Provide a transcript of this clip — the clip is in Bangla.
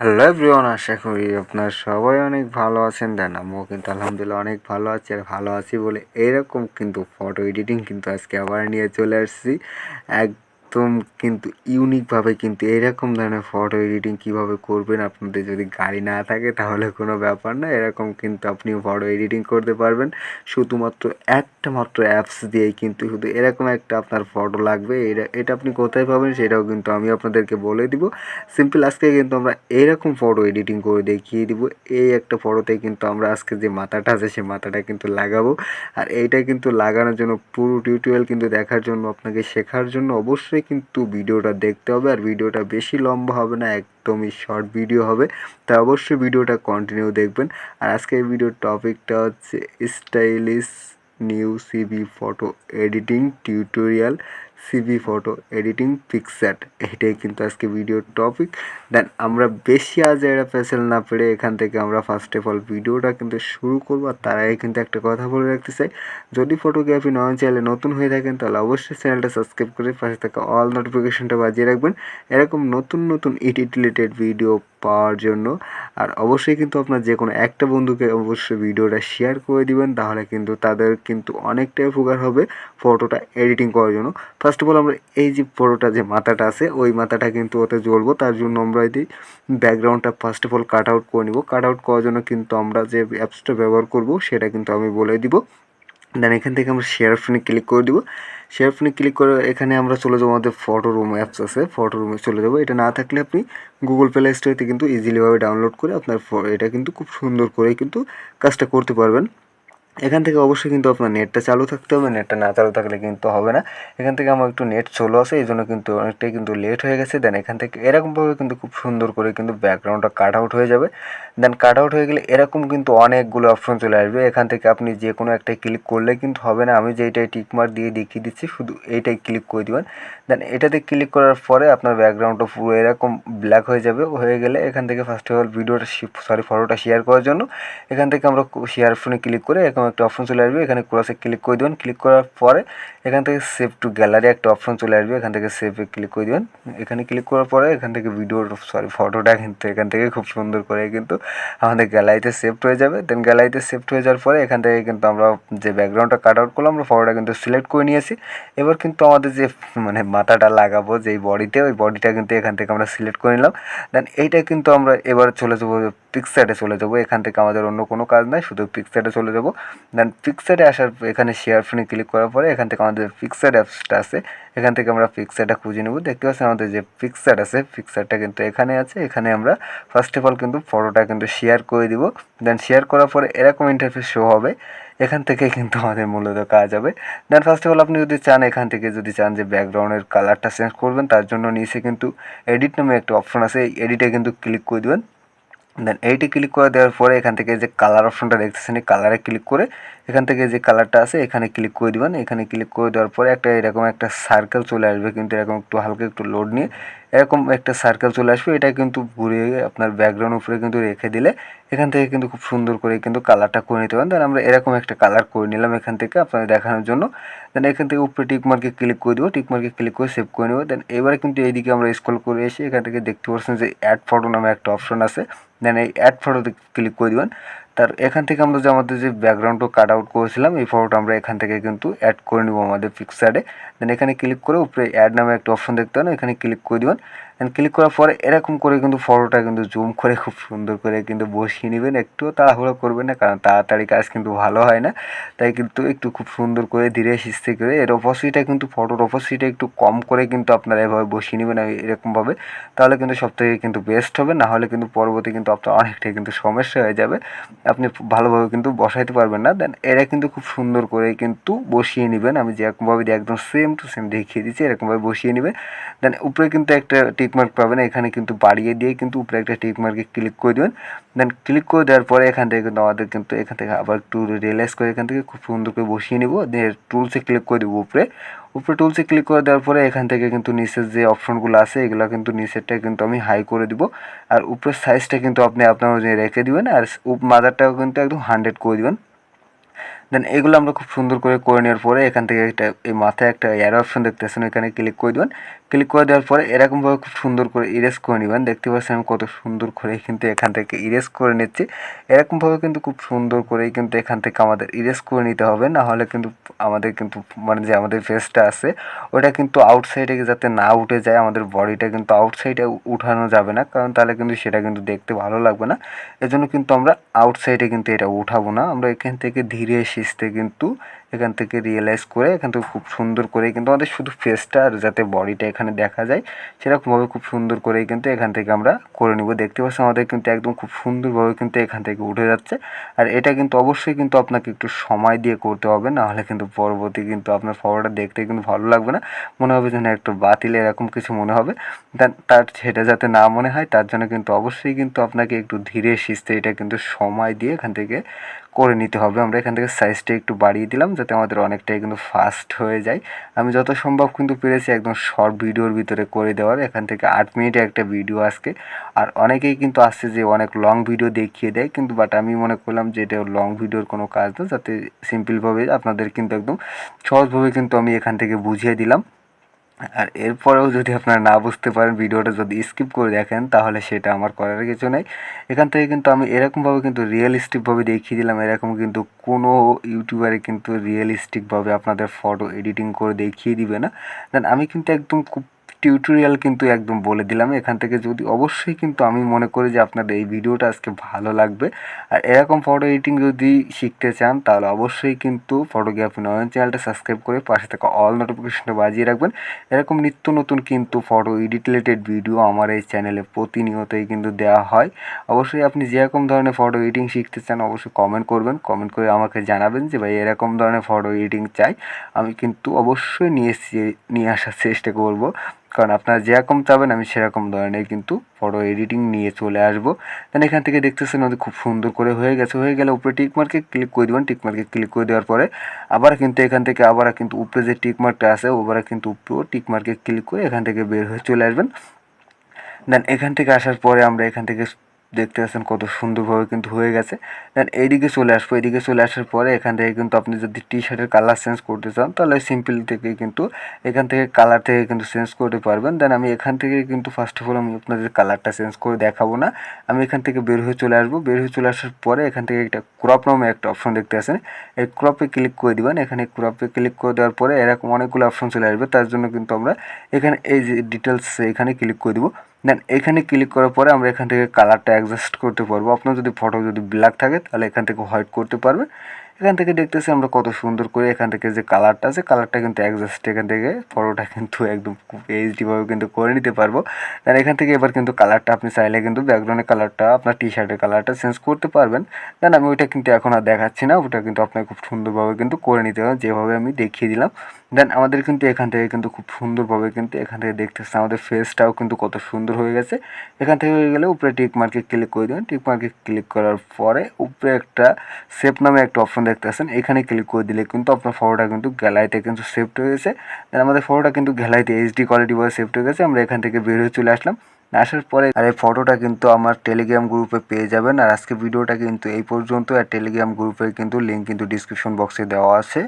হ্যালো এভরিওয়ান, আশা করি আপনার সবাই অনেক ভালো আছেন। দেন আমিও কিন্তু আলহামদুলিল্লাহ অনেক ভালো আছি। আর ভালো আছি বলে এরকম কিন্তু ফটো এডিটিং কিন্তু আজকে আবার নিয়ে চলে আসছি একদম কিন্তু ইউনিকভাবে। কিন্তু এরকম ধরনের ফটো এডিটিং কীভাবে করবেন, আপনাদের যদি গাড়ি না থাকে তাহলে কোনো ব্যাপার না, এরকম কিন্তু আপনি ফটো এডিটিং করতে পারবেন শুধুমাত্র একটা মাত্র অ্যাপস দিয়েই। কিন্তু শুধু এরকম একটা আপনার ফটো লাগবে। এটা আপনি কোথায় পাবেন সেটাও কিন্তু আমি আপনাদেরকে বলে দিব। সিম্পল আজকে কিন্তু আমরা এরকম ফটো এডিটিং করে দেখিয়ে দিব। এই একটা ফটোতে কিন্তু আমরা আজকে যে মাথাটা আছে সেই মাথাটা কিন্তু লাগাবো। আর এইটা কিন্তু লাগানোর জন্য পুরো টিউটোরিয়াল কিন্তু দেখার জন্য, আপনাকে শেখার জন্য অবশ্যই কিন্তু ভিডিওটা দেখতে হবে। আর ভিডিওটা বেশি লম্বা হবে না, একদমই শর্ট ভিডিও হবে, তা অবশ্যই ভিডিওটা কন্টিনিউ দেখবেন। আর আজকে এই ভিডিওর টপিকটা হচ্ছে stylish new CB photo editing tutorial, CB photo editing PicsArt, এটাই কিন্তু আজকে ভিডিওর টপিক। দেন আমরা বেশি আজ এরা পেছাল না পেরে এখান থেকে আমরা ফার্স্ট অফ অল ভিডিওটা কিন্তু শুরু করবো। আর তার আগে কিন্তু একটা কথা বলে রাখতে চাই, যদি ফটোগ্রাফি নয়ন চ্যানেলে নতুন হয়ে থাকেন তাহলে অবশ্যই চ্যানেলটা সাবস্ক্রাইব করে পাশে থাকা অল নোটিফিকেশনটা বাজিয়ে রাখবেন এরকম নতুন নতুন এডিট রিলেটেড ভিডিও পাওয়ার জন্য। আর অবশ্যই কিন্তু আপনার যে কোনো একটা বন্ধুকে অবশ্যই ভিডিওটা শেয়ার করে দিবেন, তাহলে কিন্তু তাদের কিন্তু অনেকটাই উপকার হবে ফটোটা এডিটিং করার জন্য। ফার্স্ট অফ অল আমরা এই যে ফটোটা যে মাথাটা আছে ওই মাথাটা কিন্তু ওতে জ্বলবো, তার জন্য আমরা এই ব্যাকগ্রাউন্ডটা first of all cut out করে নিব। কাট আউট করার জন্য কিন্তু আমরা যে অ্যাপসটা ব্যবহার করব সেটা কিন্তু আমি বলে দিব। দেন এখান থেকে আমরা শেয়ার ফোনে ক্লিক করে দিব। শেয়ার ফোনে ক্লিক করে এখানে আমরা চলে যাবো, আমাদের ফটো রুম অ্যাপস আছে, ফটো রুমে চলে যাবো। এটা না থাকলে আপনি গুগল প্লে স্টোরে কিন্তু ইজিলিভাবে ডাউনলোড করে আপনার এটা কিন্তু খুব সুন্দর করে কিন্তু কাজটা করতে পারবেন। এখান থেকে অবশ্যই কিন্তু আপনার নেটটা চালু থাকতে হবে, নেটটা না চালু থাকলে কিন্তু হবে না। এখান থেকে আমার একটু নেট চলে আসে, এই জন্য কিন্তু অনেকটাই কিন্তু লেট হয়ে গেছে। দেন এখান থেকে এরকমভাবে কিন্তু খুব সুন্দর করে কিন্তু ব্যাকগ্রাউন্ডটা কাট আউট হয়ে যাবে। দেন কাট আউট হয়ে গেলে এরকম কিন্তু অনেকগুলো অপশন চলে আসবে। এখান থেকে আপনি যে কোনো একটাই ক্লিক করলে কিন্তু হবে না, আমি যেইটাই টিকমার্ক দিয়ে দেখিয়ে দিচ্ছি শুধু এইটাই ক্লিক করে দেবেন। দেন এটাতে ক্লিক করার পরে আপনার ব্যাকগ্রাউন্ডটা পুরো এরকম ব্ল্যাক হয়ে যাবে। হয়ে গেলে এখান থেকে ফার্স্ট অফ অল ভিডিওটা ফটোটা শেয়ার করার জন্য এখান থেকে আমরা শেয়ার ফোনে ক্লিক করে এরকম একটা অপশন চলে আসবে, এখানে ক্রসে ক্লিক করে দেবেন। ক্লিক করার পরে এখান থেকে সেভ টু গ্যালারি একটা অপশন চলে আসবে, এখান থেকে সেভে ক্লিক করে দেবেন। এখানে ক্লিক করার পরে এখান থেকে ফটোটা কিন্তু এখান থেকে খুব সুন্দর করে কিন্তু আমাদের গ্যালারিতে সেভড হয়ে যাবে। দেন গ্যালারিতে সেভড হয়ে যাওয়ার পরে এখান থেকে কিন্তু আমরা যে ব্যাকগ্রাউন্ডটা কাট আউট করলাম আমরা ফটোটা কিন্তু সিলেক্ট করে নিয়েছি। এবার কিন্তু আমাদের যে মাথাটা লাগাবো যেই বডিতে, ওই বডিটা কিন্তু এখান থেকে আমরা সিলেক্ট করে নিলাম। দেন এইটা কিন্তু আমরা এবার চলে যাবো পিক্সআর্টে চলে যাবো। এখান থেকে আমাদের অন্য কোনো কাজ নাই, শুধু পিক্সআর্টে চলে যাবো। দেন পিক্সআর্টে আসার এখানে শেয়ার ফোনে ক্লিক করার পরে এখান থেকে আমাদের পিক্সআর্ট অ্যাপসটা আছে, এখান থেকে আমরা পিক্সআর্টটা খুঁজে নেব। দেখতে পাচ্ছেন আমাদের যে পিক্সআর্ট আছে, পিক্সআর্টটা কিন্তু এখানে আছে। এখানে আমরা ফার্স্ট অফ অল কিন্তু ফটোটা কিন্তু শেয়ার করে দিব। দেন শেয়ার করার পরে এরকম ইন্টারফেস শো হবে, এখান থেকে কিন্তু আমাদের মূলত কাজ হবে। দেন ফার্স্ট অফ অল আপনি যদি চান, এখান থেকে যদি চান যে ব্যাকগ্রাউন্ডের কালারটা চেঞ্জ করবেন, তার জন্য নিচে কিন্তু এডিট নামে একটা অপশন আছে, এই এডিটে কিন্তু ক্লিক করে দেবেন। দেন এইটি ক্লিক করে দেওয়ার পরে এখান থেকে যে কালার অপশনটা দেখতেছেন এই কালারে ক্লিক করে এখান থেকে যে কালারটা আছে এখানে ক্লিক করে দিবেন। এখানে ক্লিক করে দেওয়ার পরে একটা এরকম একটা সার্কেল চলে আসবে, কিন্তু এরকম একটু হালকা একটু লোড নিয়ে এরকম একটা সার্কেল চলে আসবে। এটা কিন্তু ঘুরিয়ে আপনার ব্যাকগ্রাউন্ড উপরে কিন্তু রেখে দিলে এখান থেকে কিন্তু খুব সুন্দর করে কিন্তু কালারটা করে নিতে পারেন। দেন আমরা এরকম একটা কালার করে নিলাম এখান থেকে আপনাদের দেখানোর জন্য। দেন এখান থেকে উপরে টিকমার্কে ক্লিক করে দেবো, টিকমার্কে ক্লিক করে সেভ করে নেবো। দেন এবারে কিন্তু এইদিকে আমরা স্ক্রল করে এসে এখান থেকে দেখতে পাচ্ছেন যে অ্যাড ফটো নামে একটা অপশন আছে। দেন এই অ্যাড ফটোতে ক্লিক করে দেবেন। তার এখান থেকে আমরা যে আমাদের যে ব্যাকগ্রাউন্ডটা কাট আউট করেছিলাম এই ফটোটা আমরা এখান থেকে কিন্তু অ্যাড করে নেবো আমাদের পিক্সআর্টে। দেন এখানে ক্লিক করে উপরে অ্যাড নামে একটা অপশন দেখতে পান, এখানে ক্লিক করে দেবেন। দেন ক্লিক করার পরে এরকম করে কিন্তু ফটোটা কিন্তু জুম করে খুব সুন্দর করে কিন্তু বসিয়ে নেবেন। একটুও তাড়াহুড়ো করবেন না, কারণ তাড়াতাড়ি কাজ কিন্তু ভালো হয় না। তাই কিন্তু একটু খুব সুন্দর করে ধীরে সুস্থে করে এর অপোজিটটা কিন্তু ফটোর অপোজিটে একটু কম করে কিন্তু আপনারা এভাবে বসিয়ে নেবেন এরকমভাবে, তাহলে কিন্তু সবথেকে কিন্তু বেস্ট হবে। না হলে কিন্তু পরবর্তী কিন্তু আপনার অনেকটাই কিন্তু সমস্যা হয়ে যাবে, আপনি ভালোভাবে কিন্তু বসাইতে পারবেন না। দেন এরা কিন্তু খুব সুন্দর করে কিন্তু বসিয়ে নেবেন, আমি যেরকমভাবে একদম সেম টু সেম দেখিয়ে দিচ্ছি এরকমভাবে বসিয়ে নেবেন। দেন উপরে কিন্তু একটা টিকমার্ক পাবেন, এখানে কিন্তু বাড়িয়ে দিয়ে কিন্তু উপরে একটা টিকমার্কে ক্লিক করে দেবেন। দেন ক্লিক করে দেওয়ার পরে এখান থেকে কিন্তু আমাদের কিন্তু এখান থেকে আবার একটু রিয়েলাইজ করে এখান থেকে খুব সুন্দর করে বসিয়ে নিব। দিয়ে টুলসে ক্লিক করে দেবো উপরে, উপরে টুলসে ক্লিক করে দেওয়ার পরে এখান থেকে কিন্তু নিচের যে অপশনগুলো আছে এগুলো কিন্তু নিচেরটা কিন্তু আমি হাই করে দিব। আর উপরের সাইজটা কিন্তু আপনি আপনার অনুযায়ী রেখে দিবেন। আর মাদারটাও কিন্তু একদম 100 করে দিবেন। দেন এগুলো আমরা খুব সুন্দর করে নেওয়ার পরে এখান থেকে একটা এই মাথায় একটা অ্যারো অপশন দেখতেছেন, এখানে ক্লিক করে দেবেন। ক্লিক করে দেওয়ার পরে এরকমভাবে খুব সুন্দর করে ইরেজ করে নেবেন। দেখতে পাচ্ছেন আমি কত সুন্দর করে কিন্তু এখান থেকে ইরেজ করে নিচ্ছি। এরকমভাবে কিন্তু খুব সুন্দর করেই কিন্তু এখান থেকে আমাদের ইরেজ করে নিতে হবে, না হলে কিন্তু আমাদের কিন্তু মানে যে আমাদের ফেসটা আছে ওটা কিন্তু আউটসাইডে যাতে না উঠে যায়, আমাদের বডিটা কিন্তু আউটসাইডে উঠানো যাবে না, কারণ তাহলে কিন্তু সেটা কিন্তু দেখতে ভালো লাগবে না। এজন্য কিন্তু আমরা আউটসাইডে কিন্তু এটা উঠাবো না, আমরা এখান থেকে ধীরে সুস্থে কিন্তু এখান থেকে রিয়েলাইজ করে এখান থেকে খুব সুন্দর করে কিন্তু আমাদের শুধু ফেসটা আর যাতে বডিটা এখানে দেখা যায় সেরকমভাবে খুব সুন্দর করেই কিন্তু এখান থেকে আমরা করে নিব। দেখতে পাচ্ছি আমাদের কিন্তু একদম খুব সুন্দরভাবে কিন্তু এখান থেকে উঠে যাচ্ছে। আর এটা কিন্তু অবশ্যই কিন্তু আপনাকে একটু সময় দিয়ে করতে হবে, নাহলে কিন্তু পরবর্তী কিন্তু আপনার ফটোটা দেখতে কিন্তু ভালো লাগবে না, মনে হবে যেন একটু বাতিল এরকম কিছু মনে হবে। তার সেটা যাতে না মনে হয় তার জন্য কিন্তু অবশ্যই কিন্তু আপনাকে একটু ধীরে সুস্থে এটা কিন্তু সময় দিয়ে এখান থেকে করে নিতে হবে। আমরা এখান থেকে সাইজটা একটু বাড়িয়ে দিলাম যাতে আমাদের অনেকটাই কিন্তু ফাস্ট হয়ে যায়। আমি যত সম্ভব কিন্তু পেরেছি একদম শর্ট ভিডিওর ভিতরে করে দেওয়ার। এখান থেকে 8 মিনিটের একটা ভিডিও আজকে। আর অনেকেই কিন্তু আসছে যে অনেক লং ভিডিও দেখিয়ে দেয়, কিন্তু বাট আমি মনে করলাম যে এটা লং ভিডিওর কোনো কাজ না, যাতে সিম্পলভাবে আপনাদের কিন্তু একদম সহজভাবে কিন্তু আমি এখান থেকে বুঝিয়ে দিলাম। আর এরপরেও যদি আপনারা না বুঝতে পারেন, ভিডিওটা যদি স্কিপ করে দেখেন, তাহলে সেটা আমার করার কিছু নেই। এখান থেকে কিন্তু আমি এরকমভাবে কিন্তু রিয়েলিস্টিকভাবে দেখিয়ে দিলাম। এরকম কিন্তু কোনো ইউটিউবারে কিন্তু রিয়েলিস্টিকভাবে আপনাদের ফটো এডিটিং করে দেখিয়ে দিবে না। দেন আমি কিন্তু একদম খুব টিউটোরিয়াল কিন্তু একদম বলে দিলাম। এখান থেকে যদি অবশ্যই কিন্তু আমি মনে করি যে আপনাদের এই ভিডিওটা আজকে ভালো লাগবে। আর এরকম ফটো এডিটিং যদি শিখতে চান তাহলে অবশ্যই কিন্তু ফটোগ্রাফি নয়ন চ্যানেলটা সাবস্ক্রাইব করে পাশে থাকা অল নোটিফিকেশনটা বাজিয়ে রাখবেন। এরকম নিত্য নতুন কিন্তু ফটো এডিট রিলেটেড ভিডিও আমার এই চ্যানেলে প্রতিনিয়তই কিন্তু দেওয়া হয়। অবশ্যই আপনি যেরকম ধরনের ফটো এডিটিং শিখতে চান অবশ্যই কমেন্ট করবেন, কমেন্ট করে আমাকে জানাবেন যে ভাই এরকম ধরনের ফটো এডিটিং চাই। আমি কিন্তু অবশ্যই নিয়ে আসার চেষ্টা করব, কারণ আপনারা যেরকম চাবেন আমি সেরকম ধরনের কিন্তু ফটো এডিটিং নিয়ে চলে আসবো। দেন এখান থেকে দেখতেছেন ওদের খুব সুন্দর করে হয়ে গেছে। হয়ে গেলে উপরে টিক মার্কে ক্লিক করে দেবেন। টিক মার্কে ক্লিক করে দেওয়ার পরে আবার কিন্তু এখান থেকে আবার কিন্তু উপরে যে টিক মার্কটা আছে ওবার কিন্তু উপরেও টিক মার্কে ক্লিক করে এখান থেকে বের হয়ে চলে আসবেন। দেন এখান থেকে আসার পরে আমরা এখান থেকে দেখতে পাচ্ছেন কত সুন্দরভাবে কিন্তু হয়ে গেছে। দেন এইদিকে চলে আসবো। এদিকে চলে আসার পরে এখান থেকে কিন্তু আপনি যদি টি শার্টের কালার চেঞ্জ করতে চান তাহলে সিম্পল থেকে কিন্তু এখান থেকে কালার থেকে কিন্তু চেঞ্জ করতে পারবেন। দেন আমি এখান থেকে কিন্তু ফার্স্ট অফ অল আমি আপনাদের কালারটা চেঞ্জ করে দেখাবো না, আমি এখান থেকে বের হয়ে চলে আসবো। বের হয়ে চলে আসার পরে এখান থেকে একটা ক্রপ নামে একটা অপশন দেখতে পাচ্ছেন, এই ক্রপে ক্লিক করে দিবেন। এখানে ক্রপে ক্লিক করে দেওয়ার পরে এরকম অনেকগুলো অপশন চলে আসবে, তার জন্য কিন্তু আমরা এখানে এই যে ডিটেলস এখানে ক্লিক করে দিব। দেন এখানে ক্লিক করার পরে আমরা এখান থেকে কালারটা অ্যাডজাস্ট করতে পারবো। আপনার যদি ফটো যদি ব্ল্যাক থাকে তাহলে এখান থেকে হোয়াইট করতে পারবেন। এখান থেকে দেখতেছি আমরা কত সুন্দর করে এখান থেকে যে কালারটা আছে কালারটা কিন্তু অ্যাডজাস্ট এখান থেকে ফটোটা কিন্তু একদম খুব এইচডিভাবে কিন্তু করে নিতে পারবো। দেন এখান থেকে এবার কিন্তু কালারটা আপনি চাইলে কিন্তু ব্যাকগ্রাউন্ডের কালারটা আপনার টি শার্টের কালারটা চেঞ্জ করতে পারবেন। দেন আমি ওইটা কিন্তু এখন আর দেখাচ্ছি না, ওটা কিন্তু আপনাকে খুব সুন্দরভাবে কিন্তু করে নিতে হবে যেভাবে আমি দেখিয়ে দিলাম। দেন আমাদের কিন্তু এখান থেকে কিন্তু খুব সুন্দরভাবে কিন্তু এখান থেকে দেখতেছে আমাদের ফেসটাও কিন্তু কত সুন্দর হয়ে গেছে। এখান থেকে হয়ে গেলে উপরে টিক মার্কে ক্লিক করে দেবেন। টিক মার্কে ক্লিক করার পরে উপরে একটা সেভ নামে একটা অপশন দেখতে পাচ্ছেন, এখানে ক্লিক করে দিলে কিন্তু আপনার ফটোটা কিন্তু গ্যালারিতে কিন্তু সেভড হয়ে গেছে। দেন আমাদের ফটোটা কিন্তু গ্যালারিতে এইচডি কোয়ালিটি ভাবে সেভড হয়ে গেছে। আমরা এখান থেকে বের হয়ে চলে আসলাম। আসার পরে আর এই ফটোটা কিন্তু আমার টেলিগ্রাম গ্রুপে পেয়ে যাবেন। আর আজকে ভিডিওটা কিন্তু এই পর্যন্ত। আর টেলিগ্রাম গ্রুপে কিন্তু লিঙ্ক কিন্তু ডিসক্রিপশন বক্সে দেওয়া আছে।